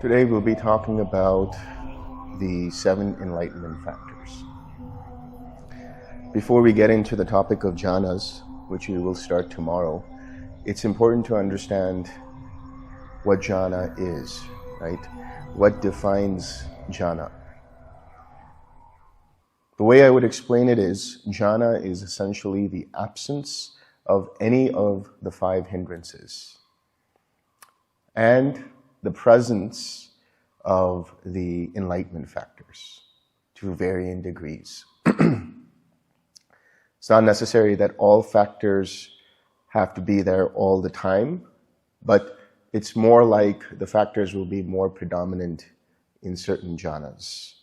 Today we'll be talking about the 7 enlightenment factors. Before we get into the topic of jhanas, which we will start tomorrow, it's important to understand what jhana is, right? What defines jhana? The way I would explain it is, jhana is essentially the absence of any of the 5 hindrances and the presence of the enlightenment factors to varying degrees. It's not necessary that all factors have to be there all the time, but it's more like the factors will be more predominant in certain jhanas.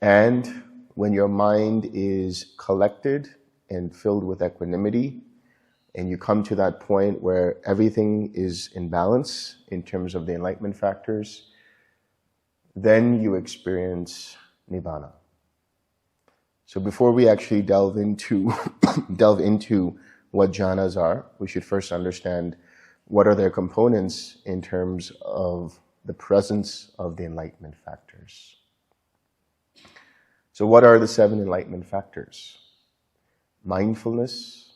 And when your mind is collected and filled with equanimity, and you come to that point where everything is in balance in terms of the enlightenment factors, then you experience nibbana. So before we actually delve into what jhanas are, we should first understand what are their components in terms of the presence of the enlightenment factors. So what are the 7 enlightenment factors? Mindfulness,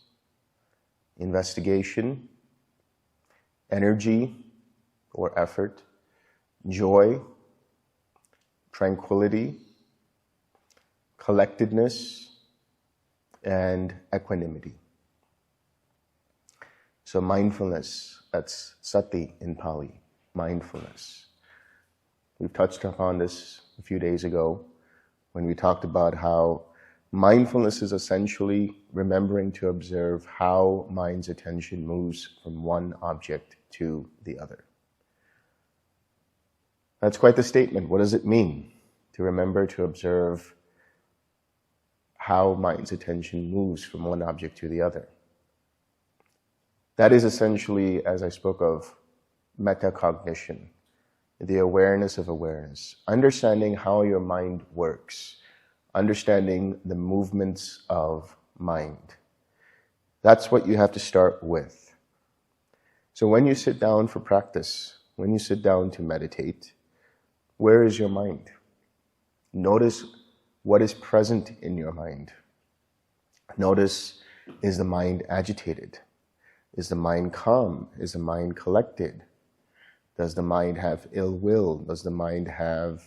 investigation, energy or effort, joy, tranquility, collectedness, and equanimity. So mindfulness, that's sati in Pali, mindfulness. We've touched upon this a few days ago when we talked about how mindfulness is essentially remembering to observe how mind's attention moves from one object to the other. That's quite the statement. What does it mean to remember to observe how mind's attention moves from one object to the other? That is essentially, as I spoke of, metacognition, the awareness of awareness, understanding how your mind works, understanding the movements of mind. That's what you have to start with. So when you sit down for practice, when you sit down to meditate, where is your mind? Notice what is present in your mind. Notice, is the mind agitated? Is the mind calm? Is the mind collected? Does the mind have ill will? Does the mind have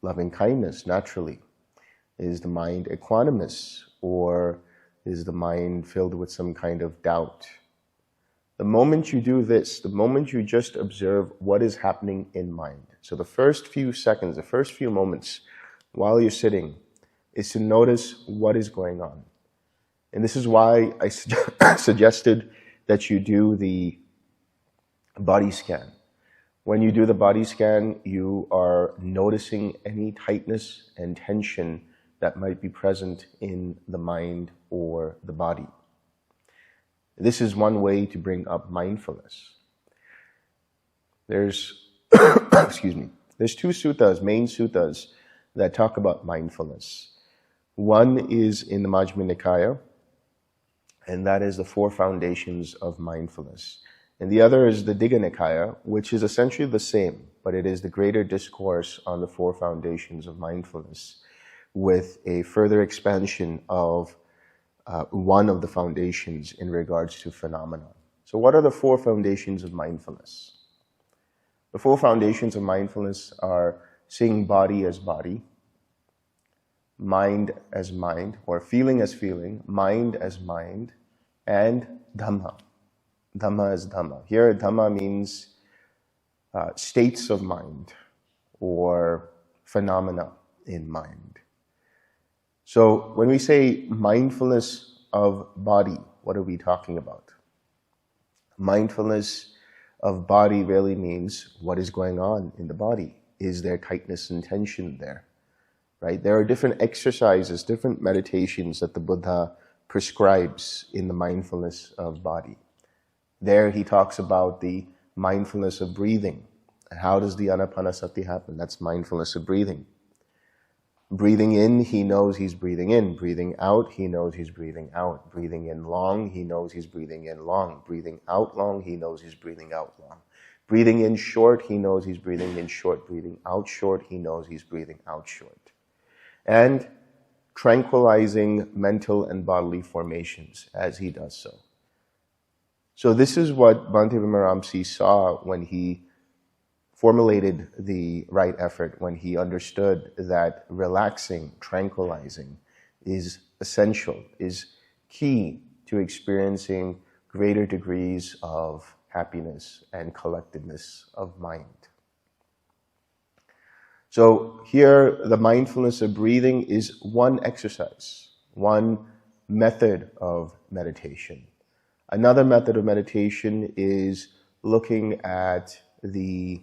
loving kindness naturally? Is the mind equanimous, or is the mind filled with some kind of doubt? The moment you do this, the moment you just observe what is happening in mind, so the first few seconds, the first few moments while you're sitting, is to notice what is going on. And this is why I suggested that you do the body scan. When you do the body scan, you are noticing any tightness and tension that might be present in the mind or the body. This is one way to bring up mindfulness. There's, there's 2 suttas, main suttas, that talk about mindfulness. One is in the Majjhima Nikaya, and that is the 4 foundations of mindfulness. And the other is the Digha Nikaya, which is essentially the same, but it is the greater discourse on the 4 foundations of mindfulness, with a further expansion of one of the foundations in regards to phenomena. So what are the 4 foundations of mindfulness? The 4 foundations of mindfulness are seeing body as body, mind as mind, or feeling as feeling, mind as mind, and Dhamma. Dhamma as Dhamma. Here, Dhamma means states of mind or phenomena in mind. So when we say mindfulness of body, what are we talking about? Mindfulness of body really means what is going on in the body. Is there tightness and tension there? Right? There are different exercises, different meditations that the Buddha prescribes in the mindfulness of body. There he talks about the mindfulness of breathing. How does the anapanasati happen? That's mindfulness of breathing. Breathing in, he knows he's breathing in. Breathing out, he knows he's breathing out. Breathing in long, he knows he's breathing in long. Breathing out long, he knows he's breathing out long. Breathing in short, he knows he's breathing in short. Breathing out short, he knows he's breathing out short. And tranquilizing mental and bodily formations as he does so. So this is what Bhante Vimaramsi saw when he formulated the right effort, when he understood that relaxing, tranquilizing is essential, is key to experiencing greater degrees of happiness and collectedness of mind. So here, the mindfulness of breathing is one exercise, one method of meditation. Another method of meditation is looking at the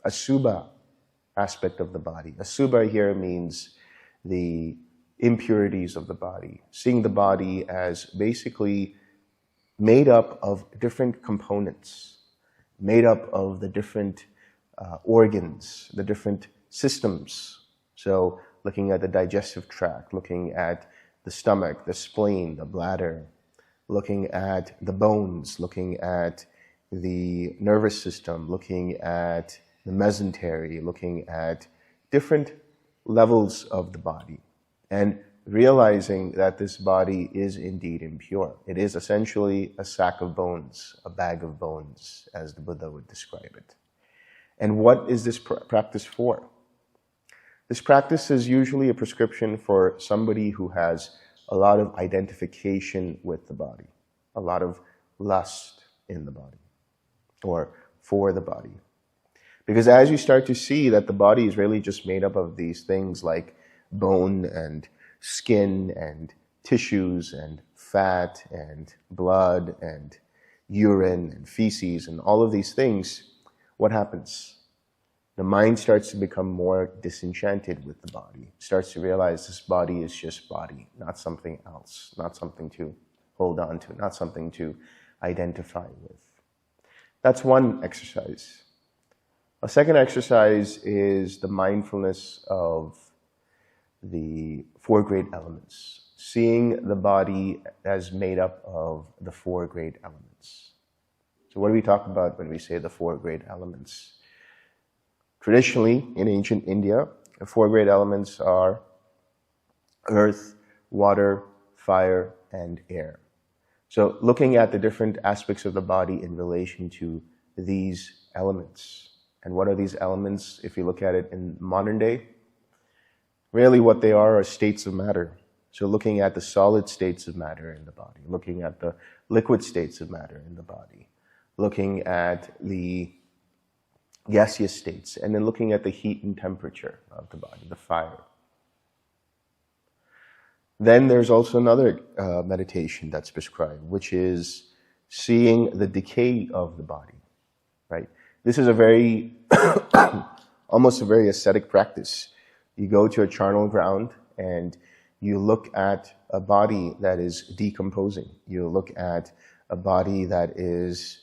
asubha aspect of the body. Asubha here means the impurities of the body, seeing the body as basically made up of different components, made up of the different organs, the different systems. So looking at the digestive tract, looking at the stomach, the spleen, the bladder, looking at the bones, looking at the nervous system, looking at the mesentery, looking at different levels of the body, and realizing that this body is indeed impure. It is essentially a sack of bones, a bag of bones, as the Buddha would describe it. And what is this practice for? This practice is usually a prescription for somebody who has a lot of identification with the body, a lot of lust in the body, or for the body. Because as you start to see that the body is really just made up of these things like bone and skin and tissues and fat and blood and urine and feces and all of these things, what happens? The mind starts to become more disenchanted with the body, starts to realize this body is just body, not something else, not something to hold on to, not something to identify with. That's one exercise. A second exercise is the mindfulness of the four great elements, seeing the body as made up of the four great elements. So what do we talk about when we say the four great elements? Traditionally, in ancient India, the four great elements are earth, water, fire, and air. So looking at the different aspects of the body in relation to these elements. And what are these elements, if you look at it in modern day? Really what they are states of matter. So looking at the solid states of matter in the body, looking at the liquid states of matter in the body, looking at the gaseous states, and then looking at the heat and temperature of the body, the fire. Then there's also another meditation that's prescribed, which is seeing the decay of the body, right? This is a very, almost a very ascetic practice. You go to a charnel ground and you look at a body that is decomposing. You look at a body that is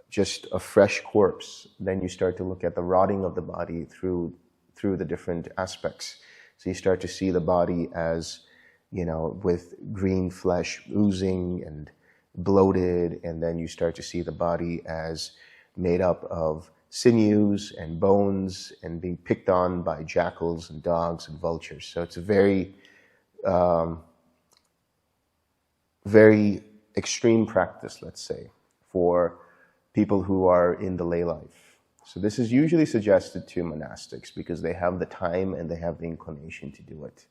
just a fresh corpse. Then you start to look at the rotting of the body through the different aspects. So you start to see the body as, with green flesh oozing and bloated, and then you start to see the body as made up of sinews and bones and being picked on by jackals and dogs and vultures. So it's a very, very extreme practice, let's say, for people who are in the lay life. So this is usually suggested to monastics because they have the time and they have the inclination to do it.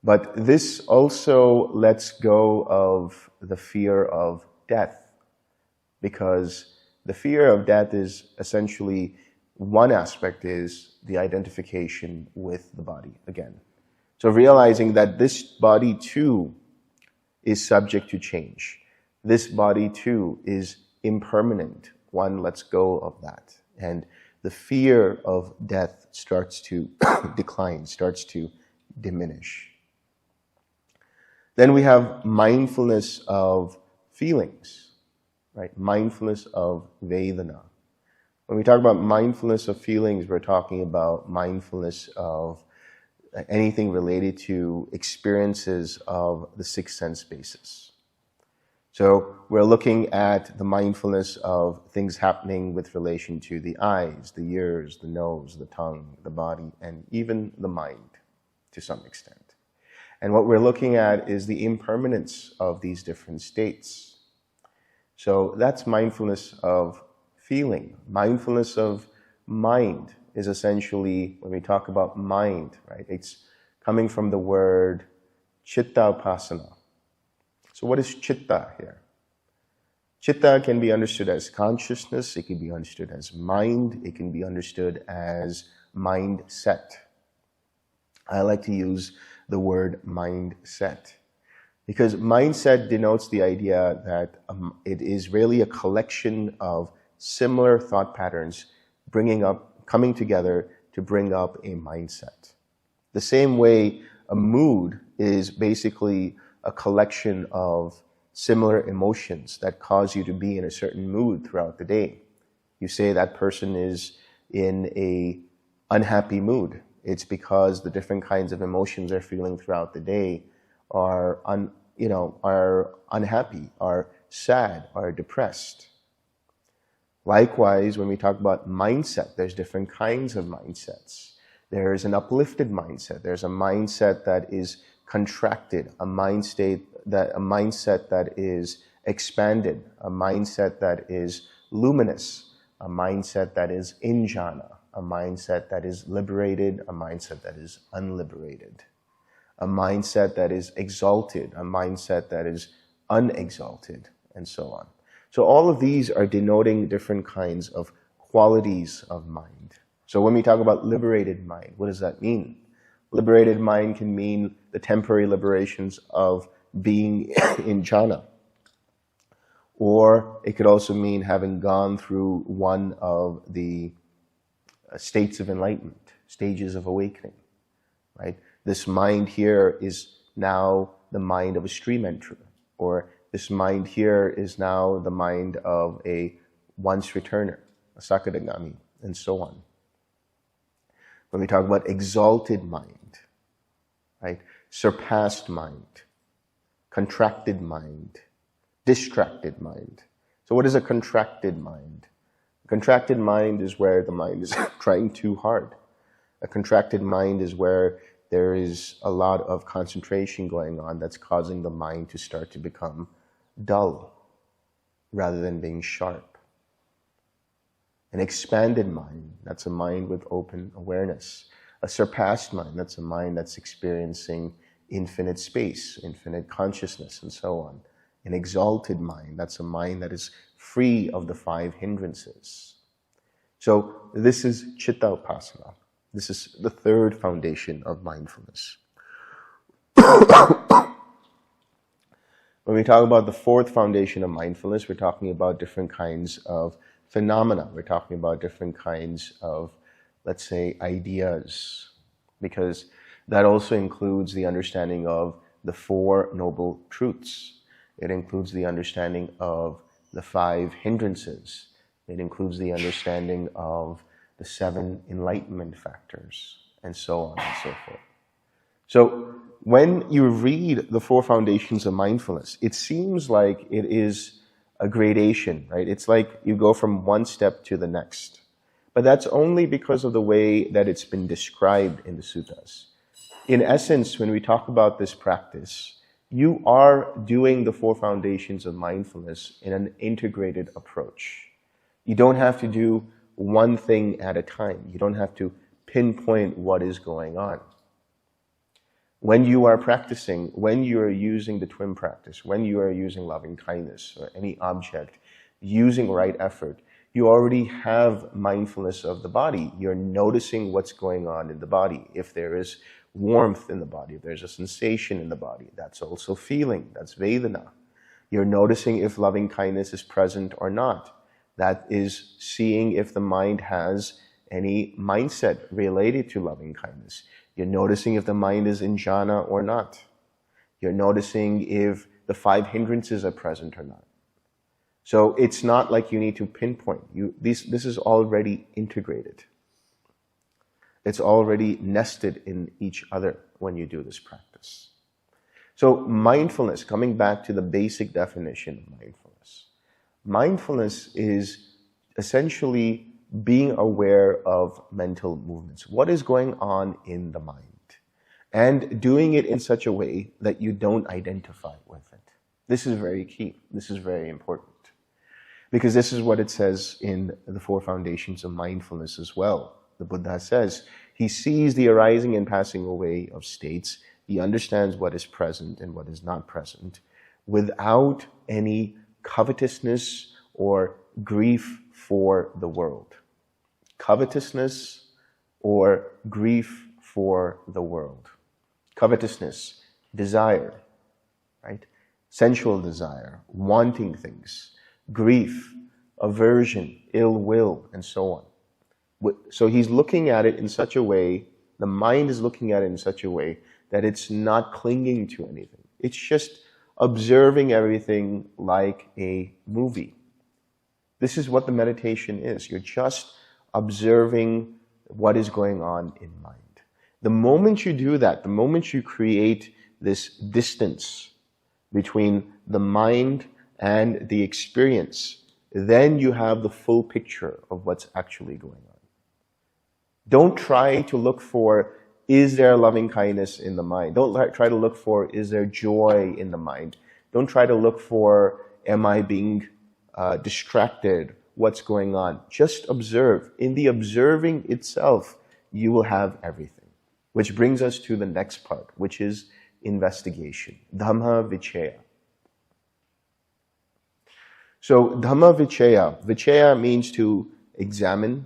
But this also lets go of the fear of death, because the fear of death is essentially, one aspect is the identification with the body again. So realizing that this body too is subject to change. This body too is impermanent. One lets go of that. And the fear of death starts to decline, starts to diminish. Then we have mindfulness of feelings, right? Mindfulness of Vedana. When we talk about mindfulness of feelings, we're talking about mindfulness of anything related to experiences of the six sense bases. So we're looking at the mindfulness of things happening with relation to the eyes, the ears, the nose, the tongue, the body, and even the mind to some extent. And what we're looking at is the impermanence of these different states. So that's mindfulness of feeling. Mindfulness of mind is essentially, when we talk about mind, right, it's coming from the word chitta-upasana. So what is chitta here? Chitta can be understood as consciousness, it can be understood as mind, it can be understood as mindset. I like to use the word mindset because mindset denotes the idea that it is really a collection of similar thought patterns coming together to bring up a mindset. The same way a mood is basically a collection of similar emotions that cause you to be in a certain mood throughout the day. You say that person is in a unhappy mood. It's because the different kinds of emotions they're feeling throughout the day are unhappy, are sad, are depressed. Likewise, when we talk about mindset, there's different kinds of mindsets. There is an uplifted mindset. There's a mindset that is contracted, a mindset that is expanded, a mindset that is luminous, a mindset that is in jhana, a mindset that is liberated, a mindset that is unliberated, a mindset that is exalted, a mindset that is unexalted, and so on. So all of these are denoting different kinds of qualities of mind. So when we talk about liberated mind, what does that mean? Liberated mind can mean the temporary liberations of being in jhana. Or it could also mean having gone through one of the states of enlightenment, stages of awakening, right? This mind here is now the mind of a stream enterer, or this mind here is now the mind of a once returner, a sakadagami, and so on. When we talk about exalted mind, right? Surpassed mind, contracted mind, distracted mind. So what is a contracted mind? A contracted mind is where the mind is trying too hard. A contracted mind is where there is a lot of concentration going on that's causing the mind to start to become dull rather than being sharp. An expanded mind, that's a mind with open awareness. A surpassed mind, that's a mind that's experiencing infinite space, infinite consciousness, and so on. An exalted mind, that's a mind that is free of the 5 hindrances. So this is chitta-upasana. This is the third foundation of mindfulness. When we talk about the fourth foundation of mindfulness, we're talking about different kinds of phenomena. We're talking about different kinds of, let's say, ideas, because that also includes the understanding of the 4 noble truths. It includes the understanding of the 5 hindrances. It includes the understanding of the 7 enlightenment factors, and so on and so forth. So when you read the 4 foundations of mindfulness, it seems like it is a gradation, right? It's like you go from one step to the next. But that's only because of the way that it's been described in the suttas. In essence, when we talk about this practice, you are doing the 4 foundations of mindfulness in an integrated approach. You don't have to do one thing at a time. You don't have to pinpoint what is going on. When you are practicing, when you are using the twin practice, when you are using loving kindness or any object, using right effort, you already have mindfulness of the body. You're noticing what's going on in the body. If there is warmth in the body, if there's a sensation in the body, that's also feeling, that's Vedana. You're noticing if loving kindness is present or not. That is seeing if the mind has any mindset related to loving kindness. You're noticing if the mind is in jhana or not. You're noticing if the 5 hindrances are present or not. So it's not like you need to pinpoint. This is already integrated. It's already nested in each other when you do this practice. So mindfulness, coming back to the basic definition of mindfulness. Mindfulness is essentially being aware of mental movements. What is going on in the mind? And doing it in such a way that you don't identify with it. This is very key. This is very important. Because this is what it says in the 4 foundations of mindfulness as well. The Buddha says, he sees the arising and passing away of states. He understands what is present and what is not present without any covetousness or grief for the world. Covetousness or grief for the world. Covetousness, desire, right? Sensual desire, wanting things, grief, aversion, ill will, and so on. So he's looking at it in such a way, the mind is looking at it in such a way that it's not clinging to anything. It's just observing everything like a movie. This is what the meditation is. You're just observing what is going on in mind. The moment you do that, the moment you create this distance between the mind and the experience, then you have the full picture of what's actually going on. Don't try to look for, is there loving kindness in the mind? Don't try to look for, is there joy in the mind? Don't try to look for, am I being distracted? What's going on? Just observe. In the observing itself, you will have everything. Which brings us to the next part, which is investigation. Dhamma vichaya. So Dhamma vichaya. Vichaya means to examine.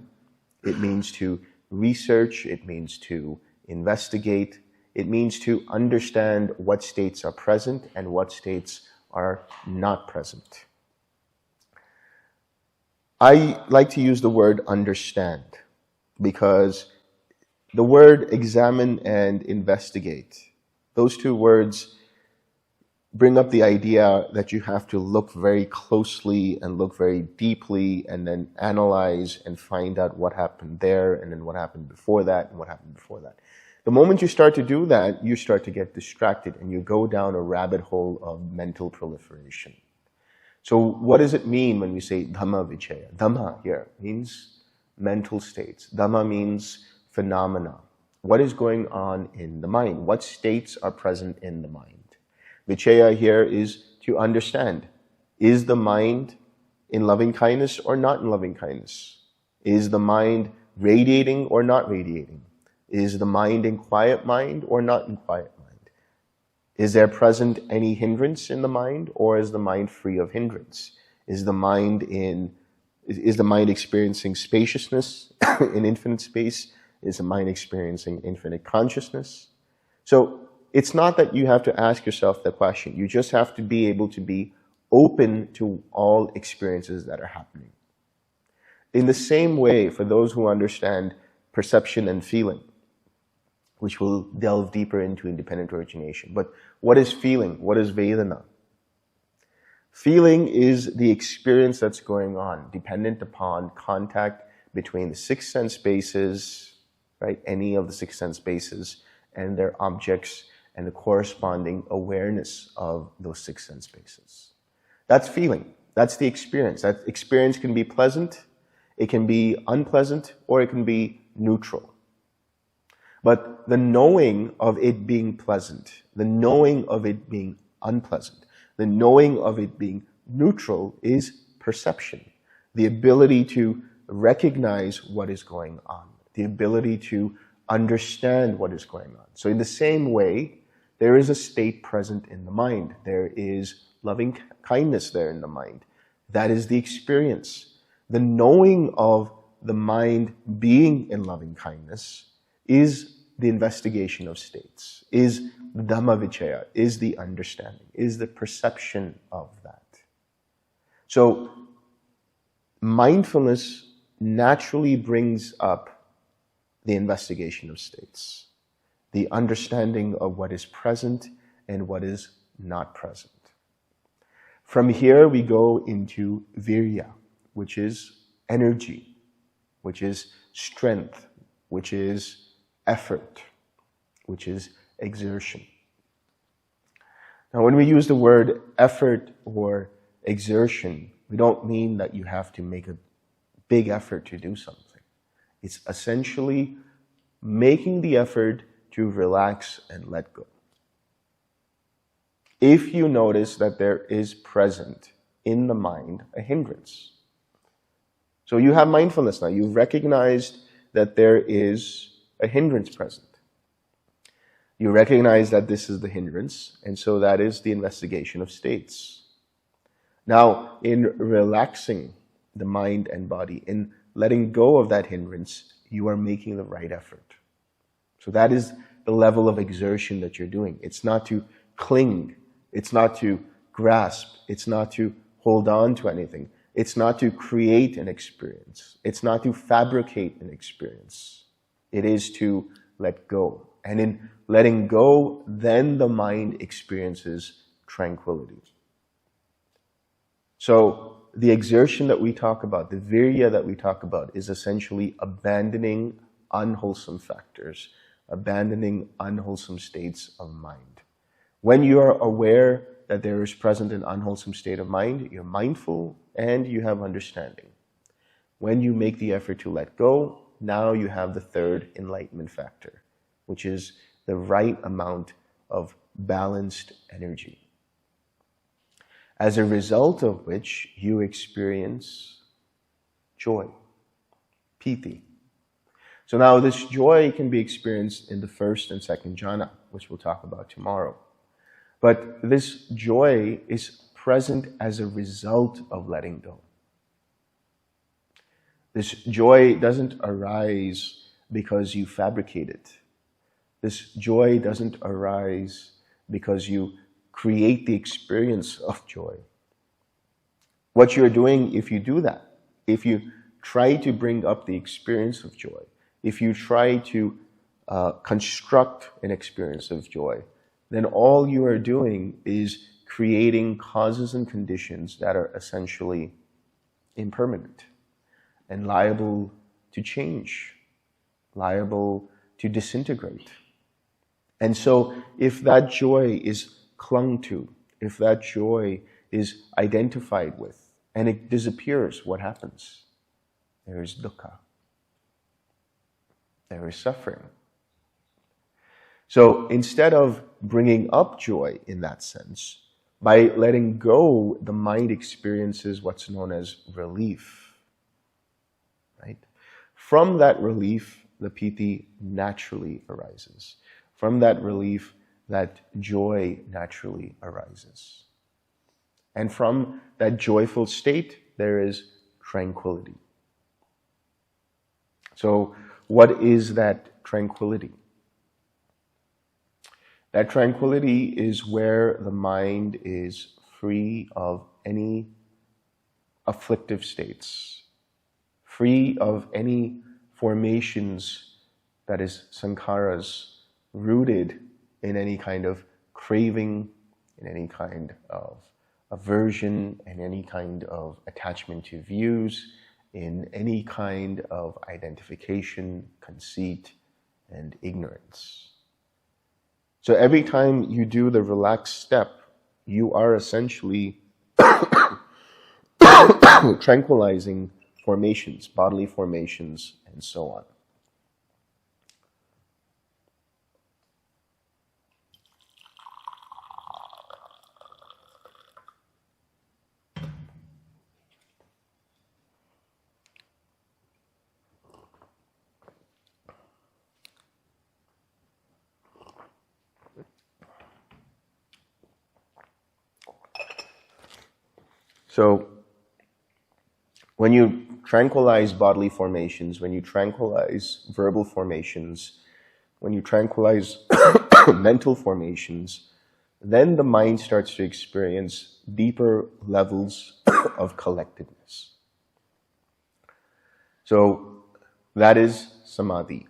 It means to research. It means to investigate. It means to understand what states are present and what states are not present. I like to use the word understand because the word examine and investigate, those 2 words bring up the idea that you have to look very closely and look very deeply and then analyze and find out what happened there and then what happened before that and what happened before that. The moment you start to do that, you start to get distracted and you go down a rabbit hole of mental proliferation. So what does it mean when we say Dhamma vichaya? Dhamma here means mental states. Dhamma means phenomena. What is going on in the mind? What states are present in the mind? Vichaya here is to understand. Is the mind in loving kindness or not in loving kindness? Is the mind radiating or not radiating? Is the mind in quiet mind or not in quiet mind? Is there present any hindrance in the mind or is the mind free of hindrance? Is the mind experiencing spaciousness in infinite space? Is the mind experiencing infinite consciousness? So it's not that you have to ask yourself the question. You just have to be able to be open to all experiences that are happening. In the same way, for those who understand perception and feeling, which will delve deeper into independent origination. But what is feeling? What is Vedana? Feeling is the experience that's going on, dependent upon contact between the 6 sense bases, right? Any of the 6 sense bases and their objects and the corresponding awareness of those 6 sense bases. That's feeling. That's the experience. That experience can be pleasant, it can be unpleasant, or it can be neutral. But the knowing of it being pleasant, the knowing of it being unpleasant, the knowing of it being neutral is perception. The ability to recognize what is going on. The ability to understand what is going on. So in the same way, there is a state present in the mind. There is loving kindness there in the mind. That is the experience. The knowing of the mind being in loving kindness is the investigation of states, is the Dhamma vichaya, is the understanding, is the perception of that. So mindfulness naturally brings up the investigation of states, the understanding of what is present and what is not present. From here we go into virya, which is energy, which is strength, which is effort, which is exertion. Now, when we use the word effort or exertion, we don't mean that you have to make a big effort to do something. It's essentially making the effort to relax and let go. If you notice that there is present in the mind a hindrance. So you have mindfulness now. You've recognized that there is a hindrance present. You recognize that this is the hindrance, and so that is the investigation of states. Now, in relaxing the mind and body, in letting go of that hindrance, you are making the right effort. So that is the level of exertion that you're doing. It's not to cling. It's not to grasp. It's not to hold on to anything. It's not to create an experience. It's not to fabricate an experience. It is to let go. And in letting go, then the mind experiences tranquility. So the exertion that we talk about, the virya that we talk about, is essentially abandoning unwholesome factors, abandoning unwholesome states of mind. When you are aware that there is present an unwholesome state of mind, you're mindful and you have understanding. When you make the effort to let go, now you have the third enlightenment factor, which is the right amount of balanced energy. As a result of which you experience joy, piti. So now this joy can be experienced in the first and second jhana, which we'll talk about tomorrow. But this joy is present as a result of letting go. This joy doesn't arise because you fabricate it. This joy doesn't arise because you create the experience of joy. What you're doing if you do that, if you try to bring up the experience of joy, if you try to construct an experience of joy, then all you are doing is creating causes and conditions that are essentially impermanent and liable to change, liable to disintegrate. And so if that joy is clung to, if that joy is identified with, and it disappears, what happens? There is dukkha. There is suffering. So instead of bringing up joy in that sense, by letting go, the mind experiences what's known as relief. Right? From that relief, the piti naturally arises. From that relief, that joy naturally arises. And from that joyful state, there is tranquility. So what is that tranquility? That tranquility is where the mind is free of any afflictive states, free of any formations, that is sankharas, rooted in any kind of craving, in any kind of aversion, in any kind of attachment to views, in any kind of identification, conceit, and ignorance. So every time you do the relaxed step, you are essentially tranquilizing formations, bodily formations, and so on. So when you tranquilize bodily formations, when you tranquilize verbal formations, when you tranquilize mental formations, then the mind starts to experience deeper levels of collectedness. So that is samadhi.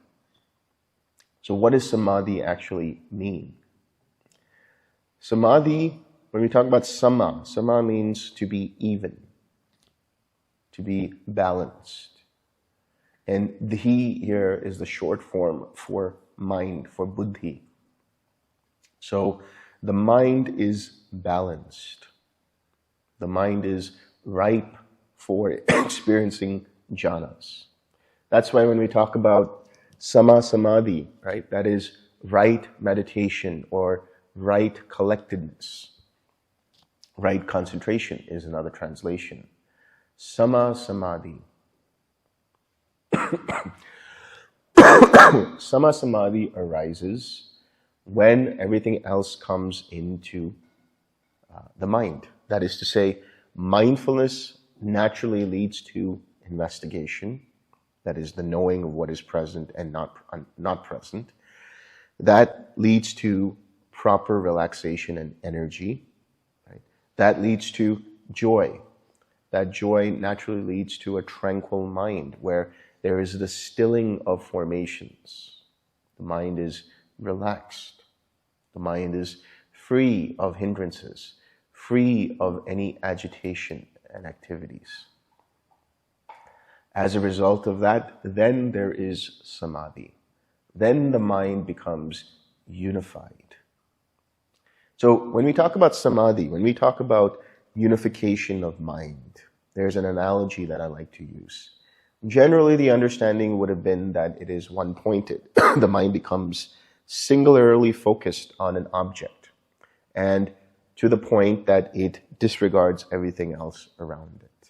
So what does samadhi actually mean? Samadhi, when we talk about sama, sama means to be even, to be balanced. And dhi here is the short form for mind, for buddhi. So The mind is balanced. The mind is ripe for experiencing jhanas. That's why when we talk about sama samadhi, right, that is right meditation or right collectedness. Right concentration is another translation. Sama samadhi. Sama samadhi arises when everything else comes into the mind. That is to say, mindfulness naturally leads to investigation. That is the knowing of what is present and not present. That leads to proper relaxation and energy. Right? That leads to joy. That joy naturally leads to a tranquil mind where there is the stilling of formations. The mind is relaxed. The mind is free of hindrances, free of any agitation and activities. As a result of that, then there is samadhi. Then the mind becomes unified. So when we talk about samadhi, when we talk about unification of mind, there's an analogy that I like to use. Generally, the understanding would have been that it is one-pointed. The mind becomes singularly focused on an object, and to the point that it disregards everything else around it.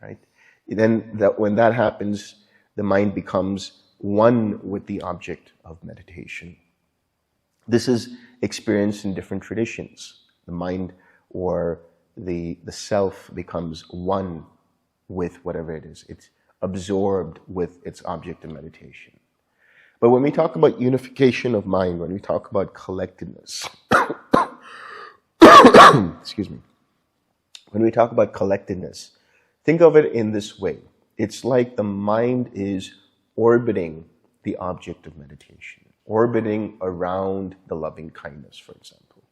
Right? Then, when that happens, the mind becomes one with the object of meditation. This is experienced in different traditions. The mind or the self becomes one with whatever it is. It's absorbed with its object of meditation. But when we talk about unification of mind, when we talk about collectedness, excuse me, when we talk about collectedness, think of it in this way. It's like the mind is orbiting the object of meditation, orbiting around the loving kindness, for example.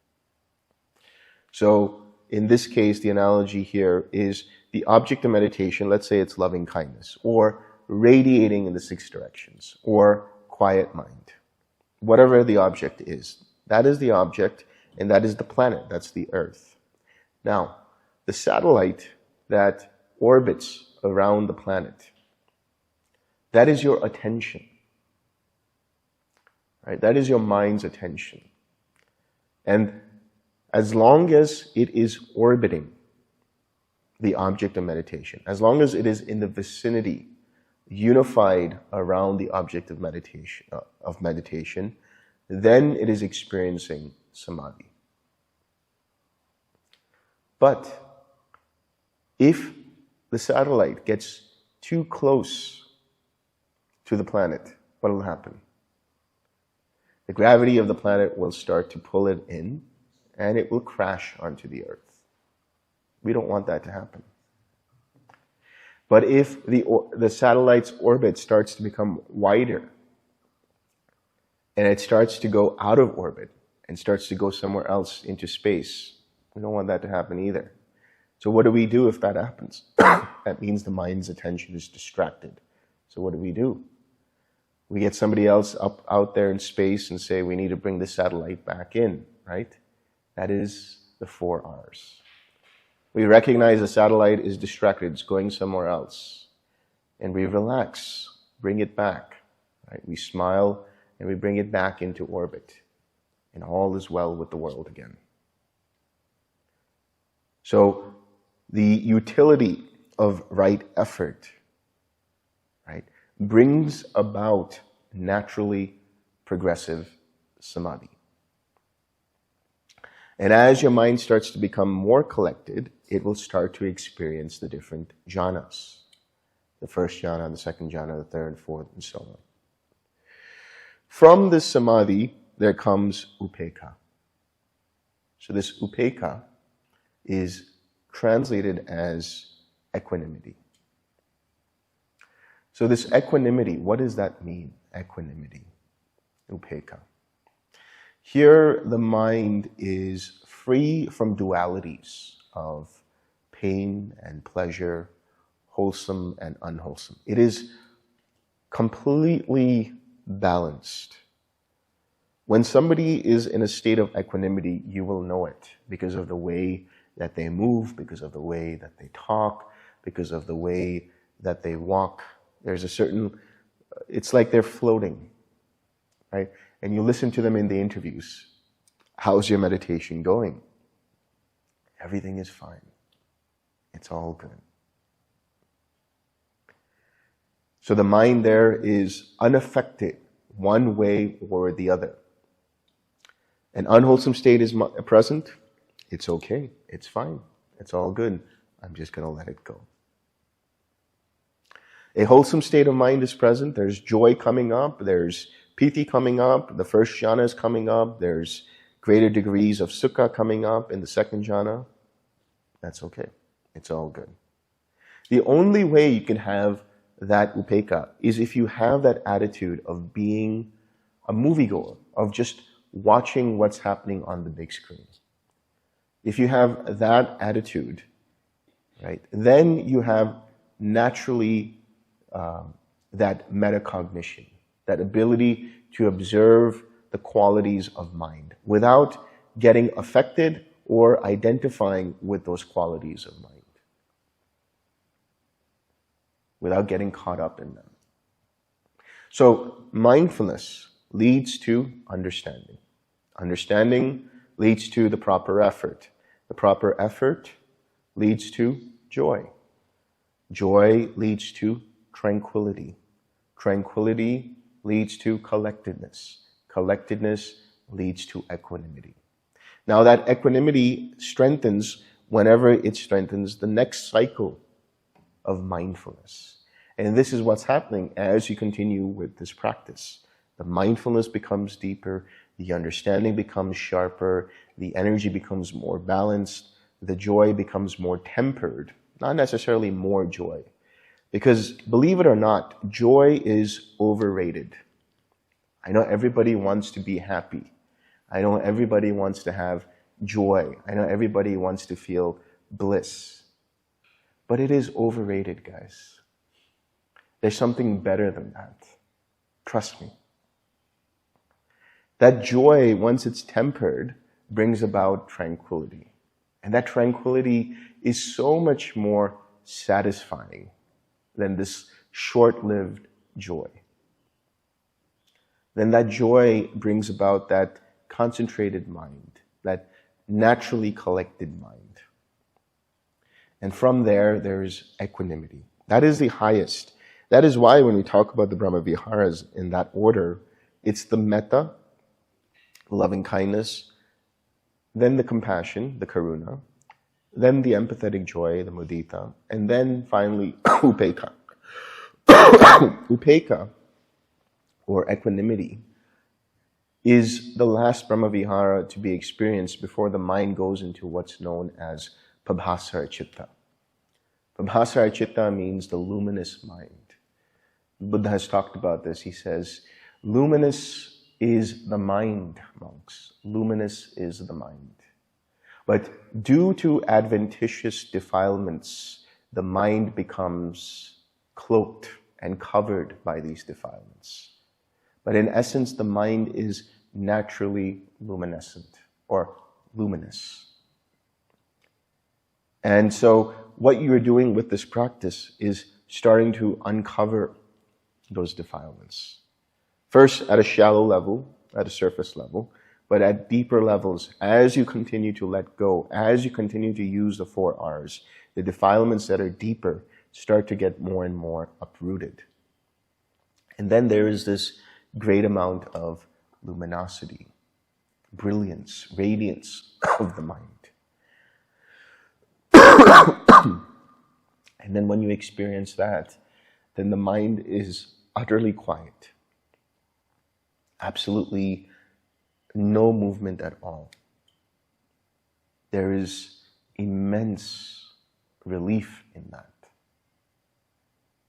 So in this case, the analogy here is the object of meditation, let's say it's loving kindness, or radiating in the 6 directions, or quiet mind. Whatever the object is, that is the object, and that is the planet, that's the earth. Now, the satellite that orbits around the planet, that is your attention. Right? That is your mind's attention. And as long as it is orbiting the object of meditation, as long as it is in the vicinity, unified around the object of meditation, then it is experiencing samadhi. But if the satellite gets too close to the planet, what will happen? The gravity of the planet will start to pull it in, and it will crash onto the earth. We don't want that to happen. But if the satellite's orbit starts to become wider, and it starts to go out of orbit, and starts to go somewhere else into space, we don't want that to happen either. So what do we do if that happens? That means the mind's attention is distracted. So what do? We get somebody else out there in space and say, we need to bring the satellite back in, right? That is the 4 R's. We recognize the satellite is distracted, it's going somewhere else. And we relax, bring it back. Right? We smile and we bring it back into orbit. And all is well with the world again. So the utility of right effort, right, brings about naturally progressive samadhi. And as your mind starts to become more collected, it will start to experience the different jhanas. The first jhana, the second jhana, the third, fourth, and so on. From this samadhi, there comes upekkha. So this upekkha is translated as equanimity. So this equanimity, what does that mean? Equanimity, upekkha. Here, the mind is free from dualities of pain and pleasure, wholesome and unwholesome. It is completely balanced. When somebody is in a state of equanimity, you will know it because of the way that they move, because of the way that they talk, because of the way that they walk. There's a certain, it's like they're floating, right? And you listen to them in the interviews. How's your meditation going? Everything is fine. It's all good. So the mind there is unaffected one way or the other. An unwholesome state is present. It's okay. It's fine. It's all good. I'm just going to let it go. A wholesome state of mind is present. There's joy coming up. There's piti coming up. The first jhana is coming up. There's greater degrees of sukha coming up in the second jhana. That's okay. It's all good. The only way you can have that upekkha is if you have that attitude of being a moviegoer, of just watching what's happening on the big screen. If you have that attitude, right, then you have naturally that metacognition, that ability to observe the qualities of mind without getting affected or identifying with those qualities of mind, without getting caught up in them. So mindfulness leads to understanding. Understanding leads to the proper effort. The proper effort leads to joy. Joy leads to tranquility. Tranquility leads to collectedness. Collectedness leads to equanimity. Now that equanimity strengthens whenever it strengthens the next cycle of mindfulness. And this is what's happening as you continue with this practice. The mindfulness becomes deeper, the understanding becomes sharper, the energy becomes more balanced, the joy becomes more tempered, not necessarily more joy. Because believe it or not, joy is overrated. I know everybody wants to be happy. I know everybody wants to have joy. I know everybody wants to feel bliss. But it is overrated, guys. There's something better than that. Trust me. That joy, once it's tempered, brings about tranquility. And that tranquility is so much more satisfying than this short-lived joy. Then that joy brings about that concentrated mind, that naturally collected mind. And from there, there's equanimity. That is the highest. That is why when we talk about the Brahma Viharas in that order, it's the metta, loving kindness, then the compassion, the karuna, then the empathetic joy, the mudita, and then finally upekkha. Upekkha, or equanimity, is the last Brahma Vihara to be experienced before the mind goes into what's known as pabhasara citta. Pabhasara citta means the luminous mind. Buddha has talked about this. He says, luminous is the mind, monks. Luminous is the mind. But due to adventitious defilements, the mind becomes cloaked and covered by these defilements. But in essence, the mind is naturally luminescent or luminous. And so what you're doing with this practice is starting to uncover those defilements. First at a shallow level, at a surface level, but at deeper levels, as you continue to let go, as you continue to use the 4 R's, the defilements that are deeper start to get more and more uprooted. And then there is this great amount of luminosity, brilliance, radiance of the mind. And then when you experience that, then the mind is utterly quiet. Absolutely no movement at all. There is immense relief in that.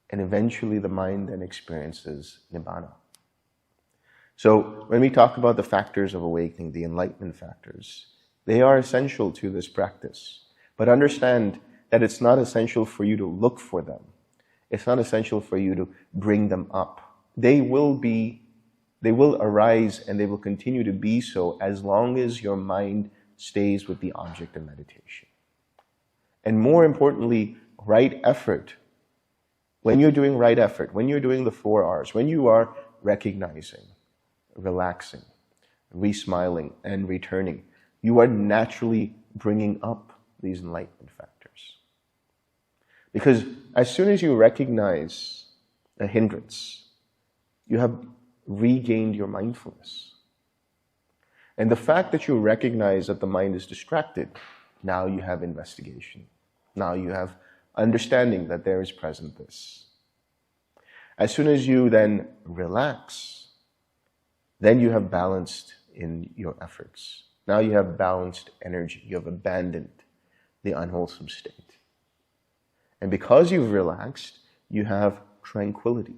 And eventually the mind then experiences nibbana. So when we talk about the factors of awakening, the enlightenment factors, they are essential to this practice. But understand that it's not essential for you to look for them. It's not essential for you to bring them up. They will be They will arise and they will continue to be so as long as your mind stays with the object of meditation. And more importantly, right effort. When you're doing right effort, when you're doing the 4 R's, when you are recognizing, relaxing, re-smiling, and returning, you are naturally bringing up these enlightenment factors. Because as soon as you recognize a hindrance, you have regained your mindfulness. And the fact that you recognize that the mind is distracted, now you have investigation. Now you have understanding that there is present this. As soon as you then relax, then you have balanced in your efforts. Now you have balanced energy. You have abandoned the unwholesome state. And because you've relaxed, you have tranquility.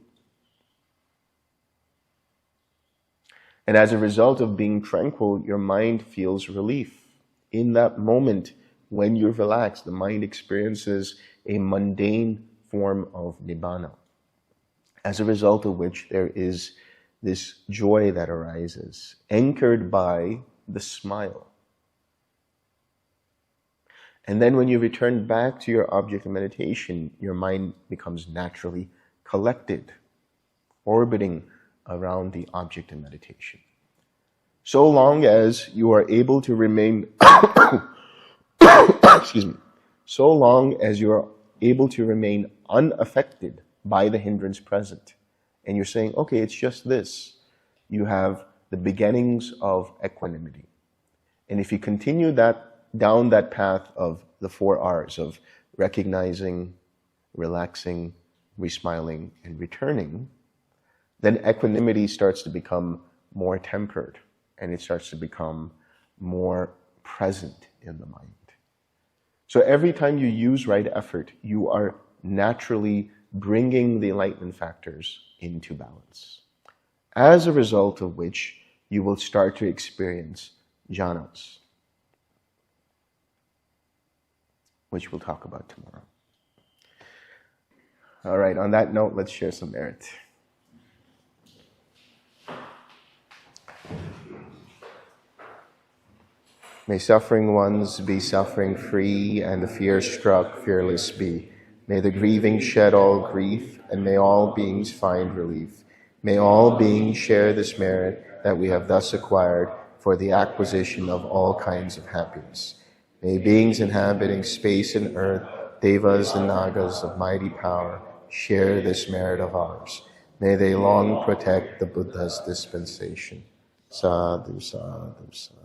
And as a result of being tranquil, your mind feels relief. In that moment, when you're relaxed, the mind experiences a mundane form of nibbana, as a result of which there is this joy that arises, anchored by the smile. And then when you return back to your object of meditation, your mind becomes naturally collected, orbiting around the object of meditation. So long as you are able to remain excuse me, so long as you are able to remain unaffected by the hindrance present, and you're saying, okay, it's just this, you have the beginnings of equanimity. And if you continue down that path of the 4 R's of recognizing, relaxing, re-smiling, and returning, then equanimity starts to become more tempered, and it starts to become more present in the mind. So every time you use right effort, you are naturally bringing the enlightenment factors into balance. As a result of which, you will start to experience jhanas, which we'll talk about tomorrow. All right, on that note, let's share some merit. May suffering ones be suffering free, and the fear-struck fearless be. May the grieving shed all grief, and may all beings find relief. May all beings share this merit that we have thus acquired for the acquisition of all kinds of happiness. May beings inhabiting space and earth, devas and nagas of mighty power, share this merit of ours. May they long protect the Buddha's dispensation. Sadhu, sadhu, sadhu.